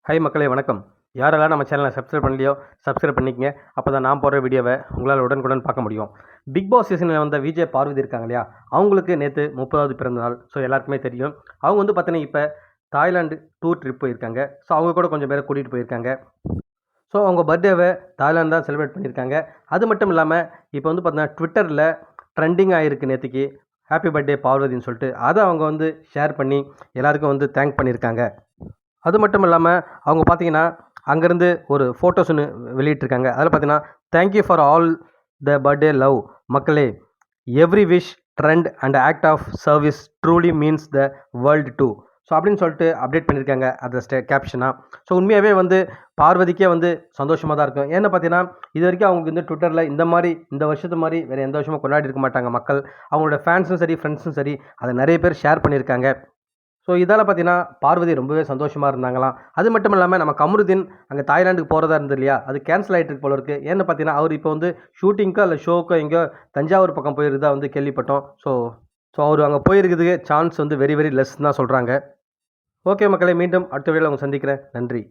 High மக்களே வணக்கம். யாரெல்லாம் நம்ம சேனலை சப்ஸ்கிரைப் பண்ணலையோ சப்ஸ்கிரைப் பண்ணிக்கங்க. அப்போ தான் நான் போடுற வீடியோவை உங்களால் உடனுக்குடன் பார்க்க முடியும். பிக் பாஸ் சீசனில் வந்த விஜய் பார்வதி இருக்காங்க இல்லையா, அவங்களுக்கு நேற்று 30வது பிறந்த நாள். ஸோ எல்லாருக்குமே தெரியும். அவங்க வந்து பார்த்தீங்கன்னா இப்போ தாய்லாந்து டூர் ட்ரிப் போயிருக்காங்க. ஸோ அவங்க கூட கொஞ்சம் பேரை கூட்டிகிட்டு போயிருக்காங்க. ஸோ அவங்க பர்த்டேவை தாய்லாந்து தான் செலிப்ரேட் பண்ணியிருக்காங்க. அது மட்டும் இல்லாமல் இப்போ வந்து பார்த்தீங்கன்னா ட்விட்டரில் ட்ரெண்டிங் ஆகிருக்கு நேற்றுக்கு ஹாப்பி பர்த்டே பார்வதின்னு சொல்லிட்டு. அதை அவங்க வந்து ஷேர் பண்ணி எல்லாருக்கும் வந்து தேங்க் பண்ணியிருக்காங்க. அது மட்டும் இல்லாமல் அவங்க பார்த்தீங்கன்னா அங்கேருந்து ஒரு ஃபோட்டோஸ் ஒன்று வெளியிட்டிருக்காங்க. அதில் பார்த்தீங்கன்னா thank you for all the birthday love மக்களே, every wish trend and act of service truly means the world to. So அப்படின்னு சொல்லிட்டு அப்டேட் பண்ணியிருக்காங்க அதை கேப்ஷனாக. ஸோ உண்மையாகவே வந்து பார்வதிக்கே வந்து சந்தோஷமாக தான் இருக்கும். ஏன்னு பார்த்தீங்கன்னா இது வரைக்கும் அவங்க வந்து ட்விட்டரில் இந்த வருஷத்து மாதிரி வேறு எந்த வருஷமும் கொண்டாடி இருக்க மாட்டாங்க மக்கள். அவங்களோட ஃபேன்ஸும் சரி ஃப்ரெண்ட்ஸும் சரி அதை நிறைய பேர் ஷேர் பண்ணியிருக்காங்க. ஸோ இதால் பார்த்தீங்கன்னா பார்வதி ரொம்பவே சந்தோஷமாக இருந்தாங்களாம். அது மட்டும் இல்லாமல் நம்ம கமருதீன் அங்கே தாய்லாண்டுக்கு போகிறதா இருந்தது இல்லையா, அது கேன்சல் ஆகிட்டு இருக்கு போல இருக்குது. ஏன்னு பார்த்தீங்கன்னா அவர் இப்போ வந்து ஷூட்டிங்க்கோ இல்லை ஷோக்கோ எங்கேயோ தஞ்சாவூர் பக்கம் போயிருந்தா வந்து கேள்விப்பட்டோம். ஸோ அவர் அங்கே போயிருக்கிறதுக்கு சான்ஸ் வந்து வெரி வெரி லெஸ் தான் சொல்கிறாங்க. ஓகே மக்களே, மீண்டும் அடுத்த வீடியோவில் அவங்க சந்திக்கிறேன். நன்றி.